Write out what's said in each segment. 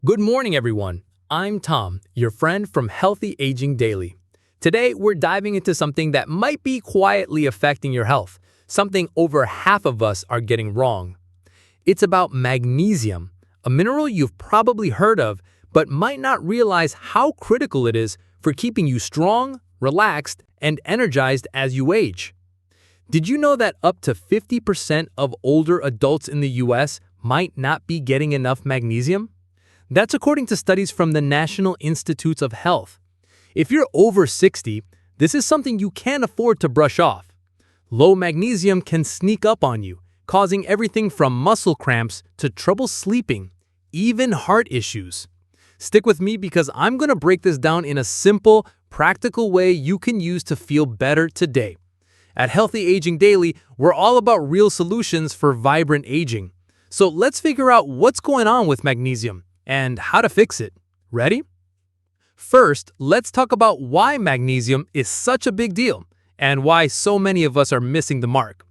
Good morning, everyone. I'm Tom, your friend from Healthy Aging Daily. Today, we're diving into something that might be quietly affecting your health, something over half of us are getting wrong. It's about magnesium, a mineral you've probably heard of, but might not realize how critical it is for keeping you strong, relaxed, and energized as you age. Did you know that up to 50% of older adults in the US might not be getting enough magnesium? That's according to studies from the National Institutes of Health. If you're over 60, this is something you can't afford to brush off. Low magnesium can sneak up on you, causing everything from muscle cramps to trouble sleeping, even heart issues. Stick with me because I'm going to break this down in a simple, practical way you can use to feel better today. At Healthy Aging Daily, we're all about real solutions for vibrant aging. So let's figure out what's going on with magnesium and how to fix it. Ready? First, let's talk about why magnesium is such a big deal and why so many of us are missing the mark.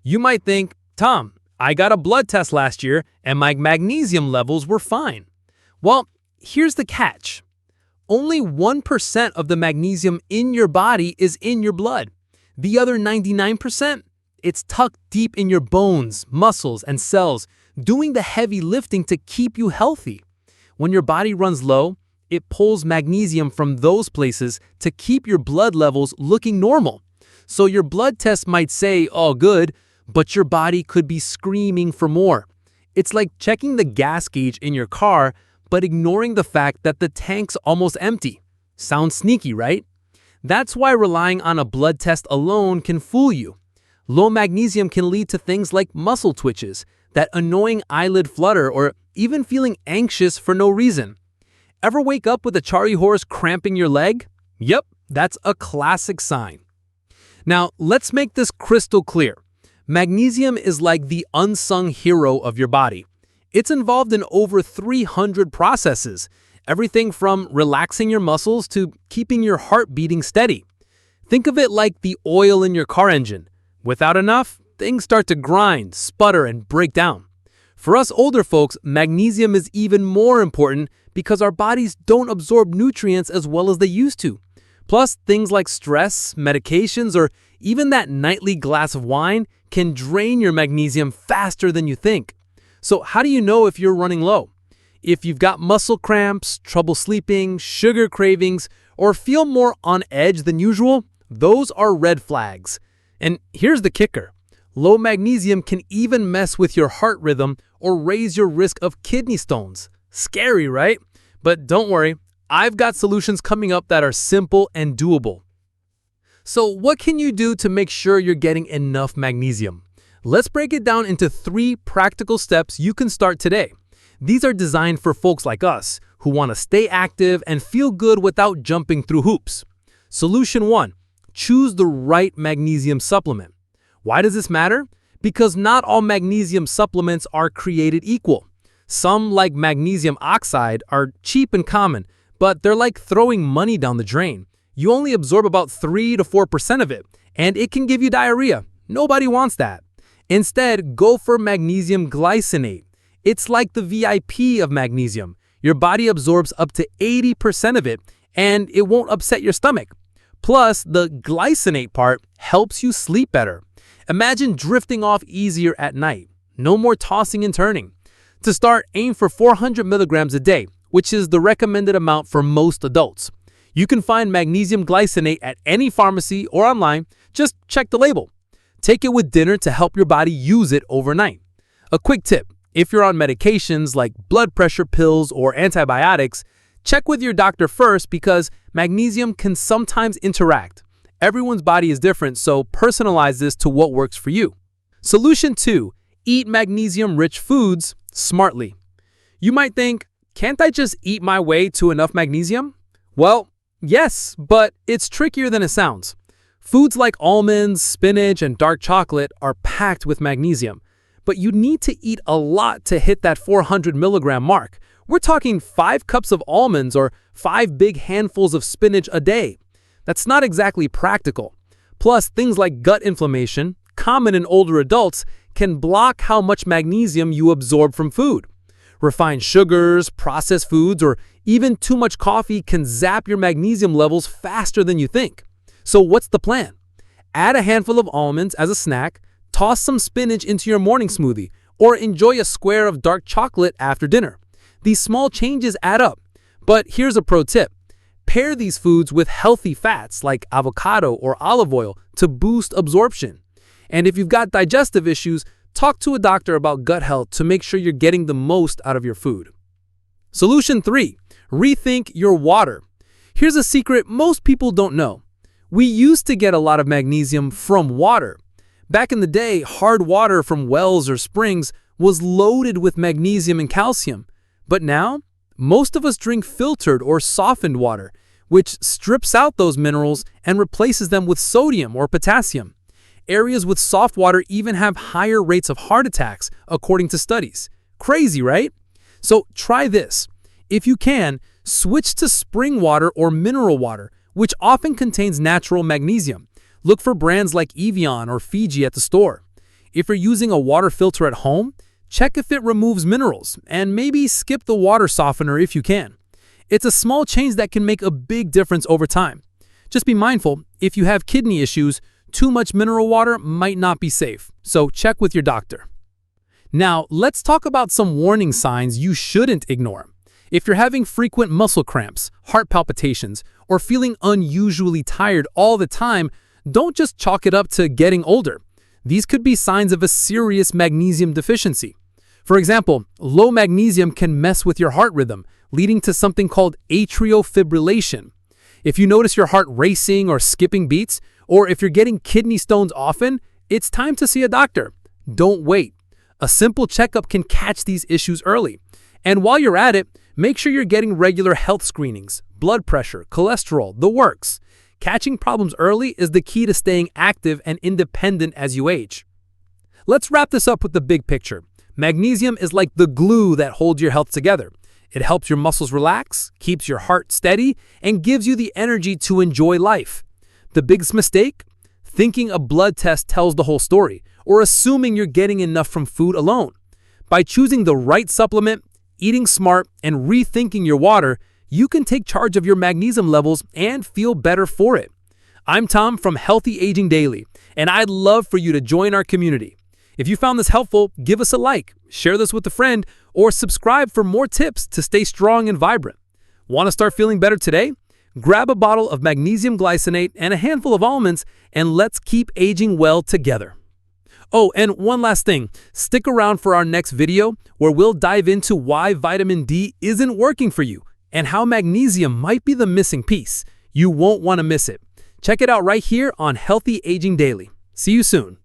You might think, Tom, I got a blood test last year and my magnesium levels were fine. Well, here's the catch. Only 1% of the magnesium in your body is in your blood. The other 99%, it's tucked deep in your bones, muscles, and cells, doing the heavy lifting to keep you healthy. When your body runs low, it pulls magnesium from those places to keep your blood levels looking normal. So your blood test might say, all good, but your body could be screaming for more. It's like checking the gas gauge in your car, but ignoring the fact that the tank's almost empty. Sounds sneaky, right? That's why relying on a blood test alone can fool you. Low magnesium can lead to things like muscle twitches, that annoying eyelid flutter, or even feeling anxious for no reason. Ever wake up with a charley horse cramping your leg? Yep, that's a classic sign. Now, let's make this crystal clear. Magnesium is like the unsung hero of your body. It's involved in over 300 processes, everything from relaxing your muscles to keeping your heart beating steady. Think of it like the oil in your car engine. Without enough, things start to grind, sputter, and break down. For us older folks, magnesium is even more important because our bodies don't absorb nutrients as well as they used to. Plus, things like stress, medications, or even that nightly glass of wine can drain your magnesium faster than you think. So how do you know if you're running low? If you've got muscle cramps, trouble sleeping, sugar cravings, or feel more on edge than usual, those are red flags. And here's the kicker. Low magnesium can even mess with your heart rhythm or raise your risk of kidney stones. Scary, right? But don't worry, I've got solutions coming up that are simple and doable. So what can you do to make sure you're getting enough magnesium? Let's break it down into 3 practical steps you can start today. These are designed for folks like us who want to stay active and feel good without jumping through hoops. Solution 1. Choose the right magnesium supplement. Why does this matter? Because not all magnesium supplements are created equal. Some, like magnesium oxide, are cheap and common, but they're like throwing money down the drain. You only absorb about 3 to 4% of it, and it can give you diarrhea. Nobody wants that. Instead, go for magnesium glycinate. It's like the VIP of magnesium. Your body absorbs up to 80% of it, and it won't upset your stomach. Plus, the glycinate part helps you sleep better. Imagine drifting off easier at night. No more tossing and turning. To start, aim for 400 milligrams a day, which is the recommended amount for most adults. You can find magnesium glycinate at any pharmacy or online. Just check the label. Take it with dinner to help your body use it overnight. A quick tip, if you're on medications like blood pressure pills or antibiotics, check with your doctor first because magnesium can sometimes interact. Everyone's body is different, so personalize this to what works for you. Solution 2. Eat magnesium-rich foods smartly. You might think, can't I just eat my way to enough magnesium? Well, yes, but it's trickier than it sounds. Foods like almonds, spinach, and dark chocolate are packed with magnesium, but you need to eat a lot to hit that 400 milligram mark. We're talking 5 cups of almonds or 5 big handfuls of spinach a day. That's not exactly practical. Plus, things like gut inflammation, common in older adults, can block how much magnesium you absorb from food. Refined sugars, processed foods, or even too much coffee can zap your magnesium levels faster than you think. So what's the plan? Add a handful of almonds as a snack, toss some spinach into your morning smoothie, or enjoy a square of dark chocolate after dinner. These small changes add up. But here's a pro tip. Pair these foods with healthy fats like avocado or olive oil to boost absorption. And if you've got digestive issues, talk to a doctor about gut health to make sure you're getting the most out of your food. Solution 3. Rethink your water. Here's a secret most people don't know. We used to get a lot of magnesium from water. Back in the day, hard water from wells or springs was loaded with magnesium and calcium. But now, most of us drink filtered or softened water, which strips out those minerals and replaces them with sodium or potassium. Areas with soft water even have higher rates of heart attacks, according to studies. Crazy, right? So try this. If you can, switch to spring water or mineral water, which often contains natural magnesium. Look for brands like Evian or Fiji at the store. If you're using a water filter at home, check if it removes minerals, and maybe skip the water softener if you can. It's a small change that can make a big difference over time. Just be mindful, if you have kidney issues, too much mineral water might not be safe, so check with your doctor. Now, let's talk about some warning signs you shouldn't ignore. If you're having frequent muscle cramps, heart palpitations, or feeling unusually tired all the time, don't just chalk it up to getting older. These could be signs of a serious magnesium deficiency. For example, low magnesium can mess with your heart rhythm, leading to something called atrial fibrillation. If you notice your heart racing or skipping beats, or if you're getting kidney stones often, it's time to see a doctor. Don't wait. A simple checkup can catch these issues early. And while you're at it, make sure you're getting regular health screenings, blood pressure, cholesterol, the works. Catching problems early is the key to staying active and independent as you age. Let's wrap this up with the big picture. Magnesium is like the glue that holds your health together. It helps your muscles relax, keeps your heart steady, and gives you the energy to enjoy life. The biggest mistake? Thinking a blood test tells the whole story, or assuming you're getting enough from food alone. By choosing the right supplement, eating smart, and rethinking your water, you can take charge of your magnesium levels and feel better for it. I'm Tom from Healthy Aging Daily, and I'd love for you to join our community. If you found this helpful, give us a like, share this with a friend, or subscribe for more tips to stay strong and vibrant. Want to start feeling better today? Grab a bottle of magnesium glycinate and a handful of almonds, and let's keep aging well together. Oh, and one last thing. Stick around for our next video where we'll dive into why vitamin D isn't working for you and how magnesium might be the missing piece. You won't want to miss it. Check it out right here on Healthy Aging Daily. See you soon.